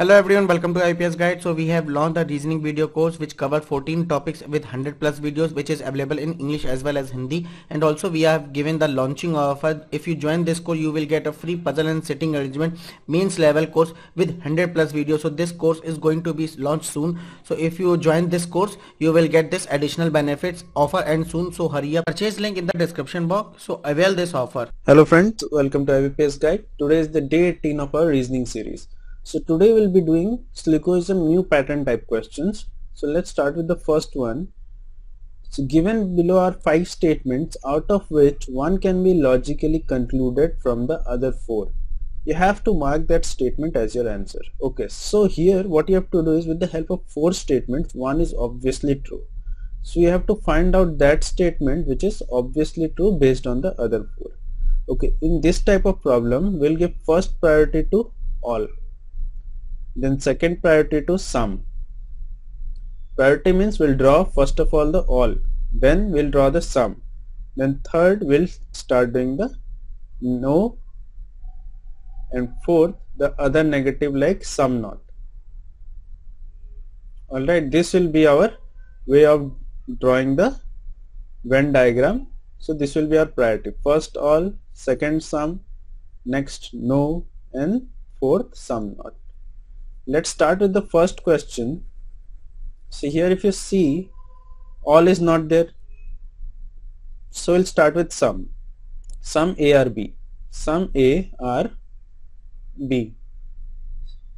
Hello everyone, welcome to IPS Guide. So we have launched a reasoning video course which cover 14 topics with 100 plus videos, which is available in English as well as Hindi. And also we have given the launching offer. If you join this course, you will get a free puzzle and sitting arrangement mains level course with 100 plus videos. So this course is going to be launched soon. So if you join this course, you will get this additional benefits offer and soon. So hurry up. Purchase link in the description box. So avail this offer. Hello friends, welcome to IPS Guide. Today is the day 18 of our reasoning series. So today we'll be doing syllogism new pattern type questions. So let's start with the first one. So given below are 5 statements, out of which one can be logically concluded from the other 4. You have to mark that statement as your answer. Okay, so here what you have to do is, with the help of 4 statements, one is obviously true. So you have to find out that statement which is obviously true based on the other 4. Okay, in this type of problem, we'll give first priority to all, then second priority to some. Priority means we'll draw first of all the all, then we'll draw the sum, then third we'll start doing the no, and fourth the other negative like sum not. Alright, this will be our way of drawing the Venn diagram. So this will be our priority: first all, second sum, next no, and fourth sum not. Let's start with the first question. So here if you see, all is not there, so we'll start with sum. Sum A or B. Sum A or B.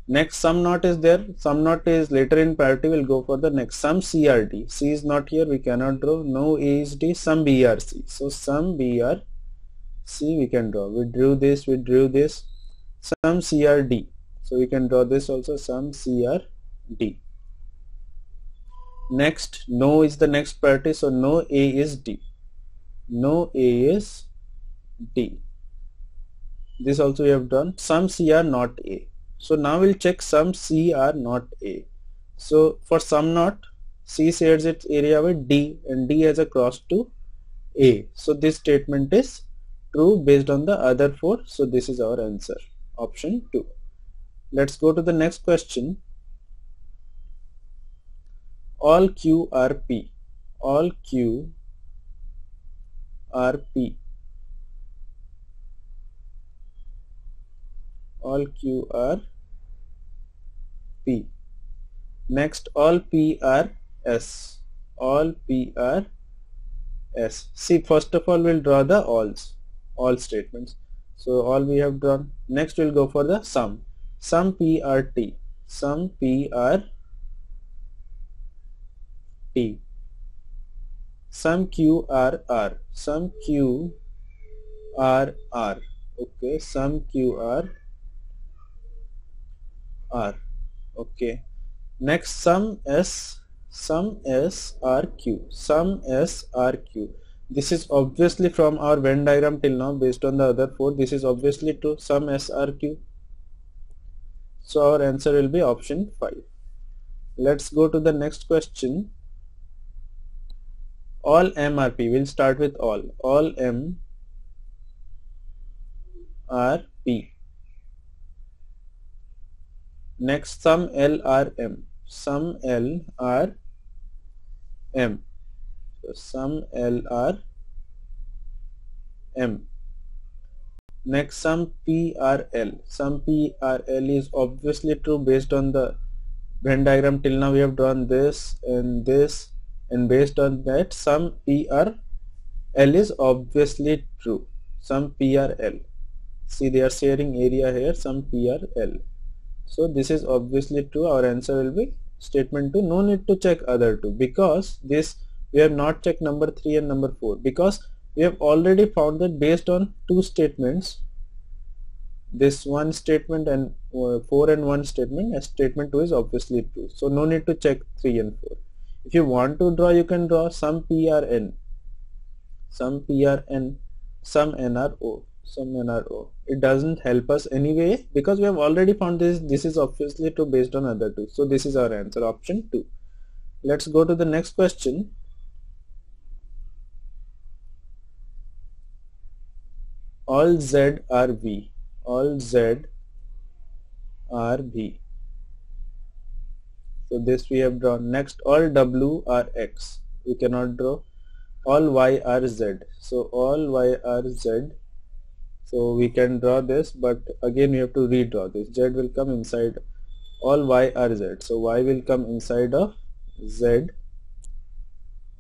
Next sum not is there. Sum not is later in priority. We'll go for the next. Sum C or D. C is not here, we cannot draw. No A is D. Sum B or C. So sum B or C we can draw. We drew this, we drew this. Sum C or D. So we can draw this also, sum C or D. Next, no is the next priority, so no A is D. No A is D. This also we have done. Sum C are not A. So now we'll check sum C are not A. So for sum not, C shares its area with D and D has a cross to A. So this statement is true based on the other 4. So this is our answer, option 2. Let's go to the next question. All Q are P. All Q are P. All Q are P. Next, all P are S. All P are S. See, first of all we'll draw the alls, all statements. So all we have drawn. Next we'll go for the sum. Sum P are T. Sum P are T. Sum Q are R. Sum Q are R. Okay, sum Q are R. Okay. Next, sum S. Sum S are Q. Sum S are Q. This is obviously from our Venn diagram till now based on the other 4. This is obviously true. Sum S are Q. So our answer will be option 5. Let's go to the next question. All M are P. We'll start with all. All M are P. Next, sum L are M. Sum L are M. So sum L are M. Next, sum P are L. Sum P are L is obviously true based on the Venn diagram till now. We have drawn this, and based on that sum P are L is obviously true. Sum P are L. See, they are sharing area here. Sum P are L. So this is obviously true. Our answer will be statement 2. No need to check other 2 because this we have not checked number 3 and number 4 because we have already found that based on 2 statements, this one statement and 4 and 1 statement, as statement 2 is obviously true. So no need to check 3 and 4. If you want to draw, you can draw sum P are N. Sum P are N. Sum N are O. Sum N are O. It doesn't help us anyway because we have already found this is obviously true based on other 2. So this is our answer, option 2. Let's go to the next question. All Z are V. All Z are V. So this we have drawn. Next, all W are X. We cannot draw. All Y are Z. So all Y are Z. So we can draw this, but again we have to redraw this. Z will come inside. All Y are Z. So Y will come inside of Z,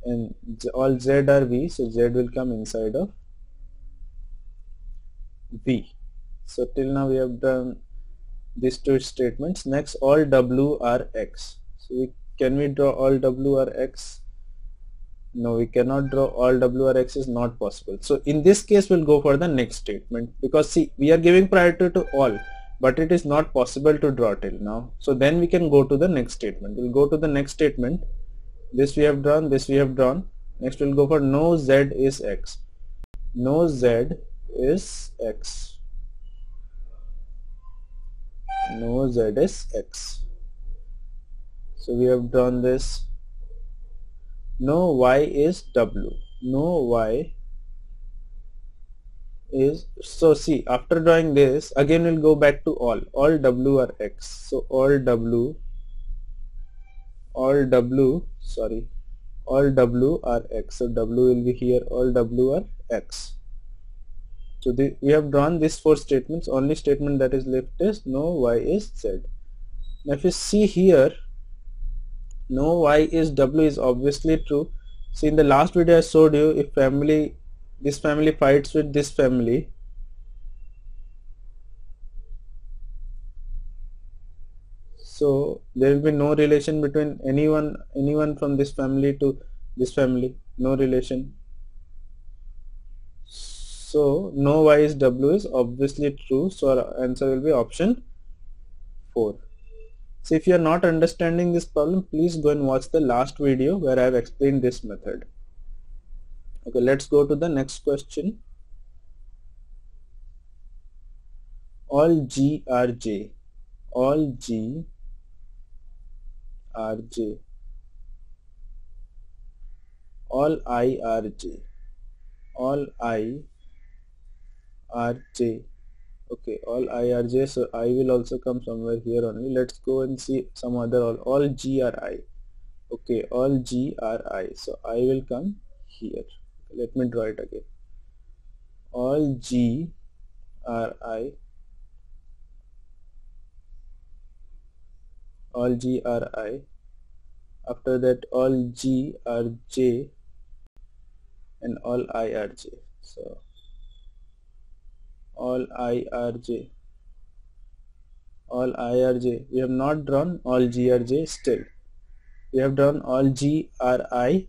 and all Z are V. So Z will come inside of V. So till now we have done these two statements. Next, all W are X. So can we draw all W are X? No, we cannot draw all W are X, is not possible. So in this case we'll go for the next statement, because see, we are giving priority to all, but it is not possible to draw till now. So then we can go to the next statement. We'll go to the next statement. This we have drawn, this we have drawn. Next we'll go for no Z is X. No Z is X. No Z is X. So we have drawn this. No Y is W. No Y is, so see, after drawing this, again we'll go back to all. All W are X. So all W are X. So W will be here. All W are X. So we have drawn these four statements. Only statement that is left is no Y is Z. Now if you see here, no Y is W is obviously true. See, in the last video I showed you, if this family fights with this family, so there will be no relation between anyone from this family to this family. No relation. So no Y is W is obviously true. So our answer will be option 4. So if you are not understanding this problem, please go and watch the last video where I have explained this method. Okay, let's go to the next question. All G are J. All G are J. All I are J. All I are J. Okay, all I are J, so I will also come somewhere here only. Let's go and see some other all G are I. Okay, all G are I, so I will come here. Let me draw it again. All G are I. All G are I. After that, all G are J, and all I are J. So all I are J. All I are J. We have not drawn all G are J still. We have drawn all G are I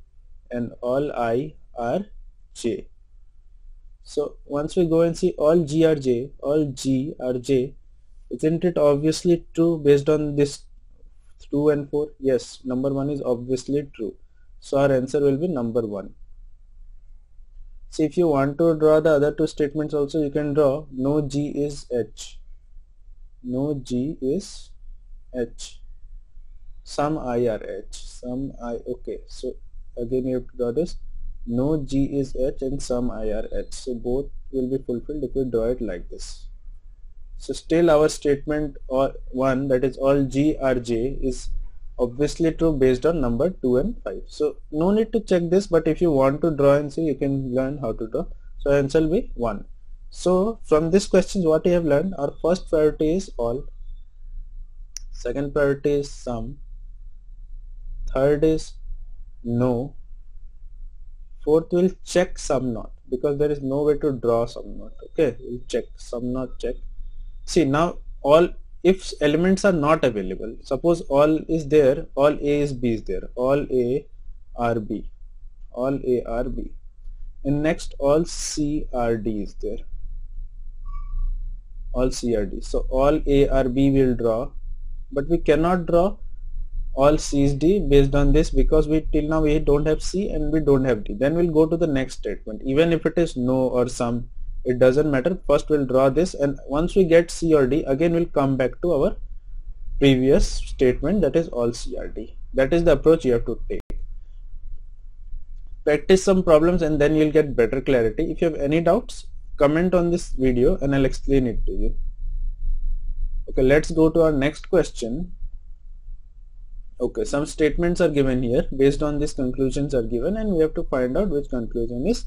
and all I are J. So once we go and see all G are J, isn't it obviously true based on this 2 and 4? Yes, number 1 is obviously true. So our answer will be number 1. See, if you want to draw the other two statements also, you can draw no G is H. No G is H. Some I are H. Some I, okay. So again you have to draw this. No G is H and some I are H. So both will be fulfilled if we draw it like this. So still our statement or 1, that is all G are J, is obviously true based on number 2 and 5. So no need to check this, but if you want to draw and see, you can learn how to draw. So answer will be 1. So from this question, what we have learned, our first priority is all, second priority is some, third is no, fourth will check some not, because there is no way to draw some not. Okay, we'll check some not, check. See, now all, if elements are not available, suppose all is there, all A is B is there, all A are B, all A are B, and next all C are D is there, all C are D. So all A are B will draw, but we cannot draw all C is D based on this, because we till now we don't have C and we don't have D. Then we'll go to the next statement. Even if it is no or some, it doesn't matter. First we'll draw this, and once we get C or D, again we'll come back to our previous statement, that is all C or D. That is the approach you have to take. Practice some problems and then you'll get better clarity. If you have any doubts, comment on this video and I'll explain it to you. Okay, let's go to our next question. Okay, some statements are given here. Based on these, conclusions are given, and we have to find out which conclusion is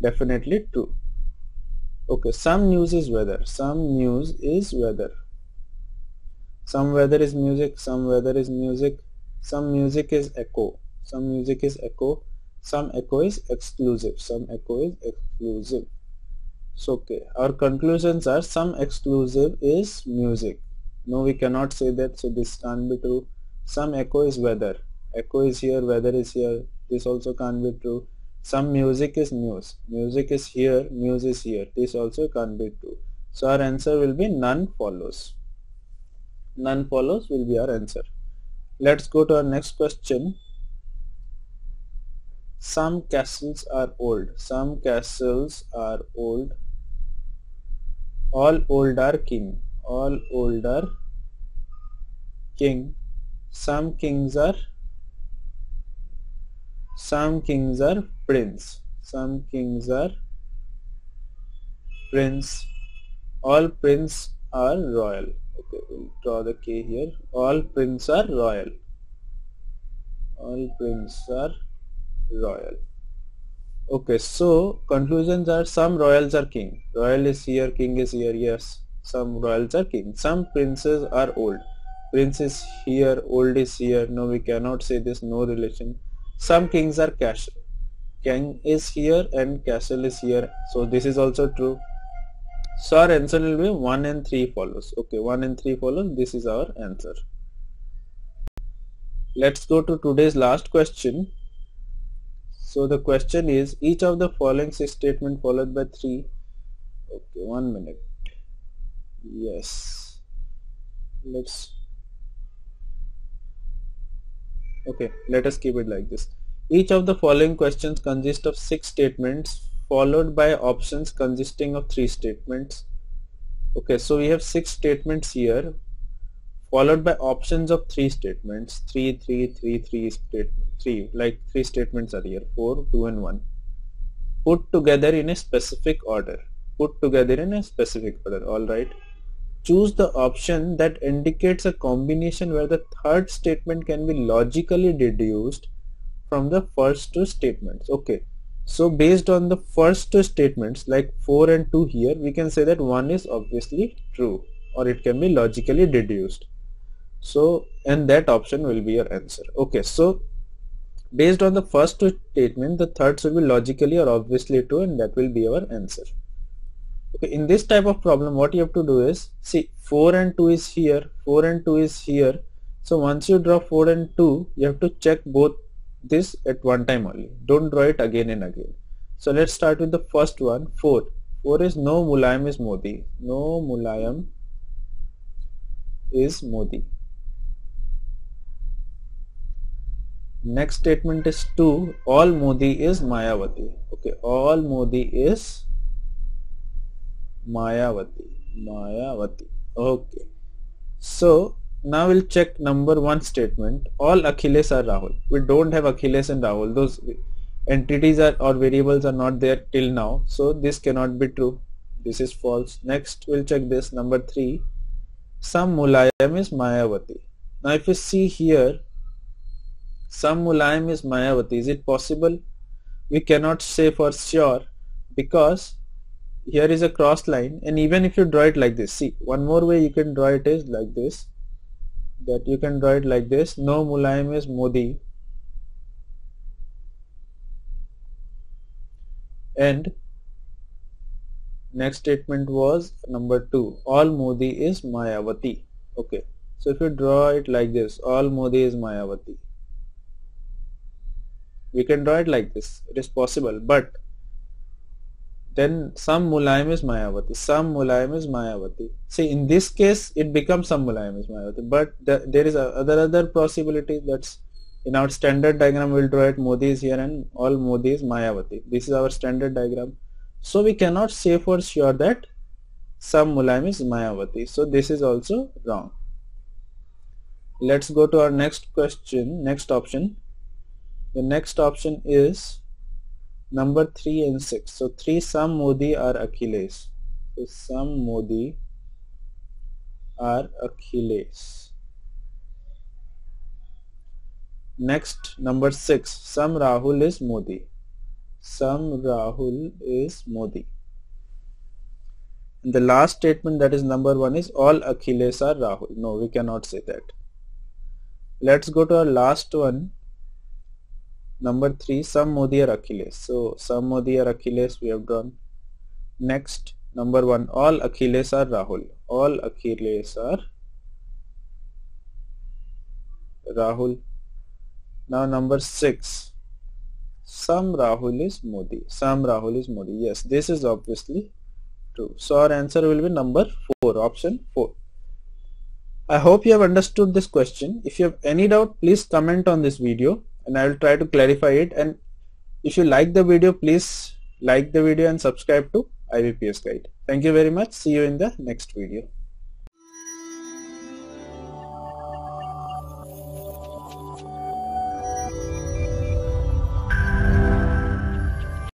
definitely true. Okay, some news is weather. Some news is weather. Some weather is music. Some weather is music. Some music is echo. Some music is echo. Some echo is exclusive. Some echo is exclusive. So okay, our conclusions are some exclusive is music. No, we cannot say that, so this can't be true. Some echo is weather. Echo is here, weather is here. This also can't be true. Some music is news. Music is here, news is here. This also can't be true. So our answer will be none follows. None follows will be our answer. Let's go to our next question. Some castles are old. Some castles are old. All old are king. All old are king. Some kings are prince. Some kings are prince. All prince are royal. Okay, we'll draw the K here. All prince are royal. All prince are royal. Okay, so conclusions are some royals are king. Royal is here, king is here. Yes, some royals are king. Some princes are old. Prince is here, old is here. No, we cannot say this, no relation. Some kings are castle. King is here and castle is here. So this is also true. So our answer will be 1 and 3 follows. Okay, 1 and 3 follows. This is our answer. Let's go to today's last question. So the question is, each of the following 6 statement followed by 3. Okay, 1 minute. Yes. Okay, let us keep it like this. Each of the following questions consist of 6 statements followed by options consisting of 3 statements. Okay, so we have 6 statements here followed by options of 3 statements. 3 like 3 statements are here, 4, 2 and 1. Put together in a specific order. Alright. Choose the option that indicates a combination where the third statement can be logically deduced from the first 2 statements. Okay, so based on the first 2 statements like 4 and 2 here, we can say that 1 is obviously true, or it can be logically deduced. So, and that option will be your answer. Okay, so based on the first 2 statements, the third should be logically or obviously true, and that will be our answer. Okay, in this type of problem, what you have to do is, see, 4 and 2 is here, 4 and 2 is here. So once you draw 4 and 2, you have to check both this at one time only. Don't draw it again and again. So let's start with the first one, 4. 4 is no Mulayam is Modi. No Mulayam is Modi. Next statement is 2. All Modi is Mayawati. Okay, all Modi is Mayawati. Okay, so now we'll check number 1 statement. All Akhilesh are Rahul. We don't have Akhilesh and Rahul. Those entities or variables are not there till now, so this cannot be true. This is false. Next we'll check this, number 3. Some Mulayam is Mayawati. Now if you see here, some Mulayam is Mayawati. Is it possible? We cannot say for sure, because here is a cross line, and even if you draw it like this, see, one more way you can draw it is like this, that you can draw it like this. No Mulayam is Modi, and next statement was number 2. All Modi is Mayawati. Okay, so if you draw it like this, all Modi is Mayawati, we can draw it like this. It is possible, but then some Mulayam is Mayawati. Some Mulayam is Mayawati. See, in this case, it becomes some Mulayam is Mayawati. But there is other possibility. That's in our standard diagram. We'll draw it. Modi is here and all Modi is Mayawati. This is our standard diagram. So we cannot say for sure that some Mulayam is Mayawati. So this is also wrong. Let's go to our next question. Next option. The next option is number 3 and 6. So 3, some Modi are Akhilesh. So some Modi are Akhilesh. Next, number 6, some Rahul is Modi. Some Rahul is Modi. And the last statement, that is number 1, is all Akhilesh are Rahul. No, we cannot say that. Let's go to our last one. Number 3, some Modi are Akhilesh. So some Modi are Akhilesh we have done. Next, number 1, all Akhilesh are Rahul. All Akhilesh are Rahul. Now number 6, some Rahul is Modi. Some Rahul is Modi. Yes, this is obviously true. So our answer will be number 4, option 4. I hope you have understood this question. If you have any doubt, please comment on this video and I will try to clarify it. And if you like the video, please like the video and subscribe to IBPS Guide. Thank you very much. See you in the next video.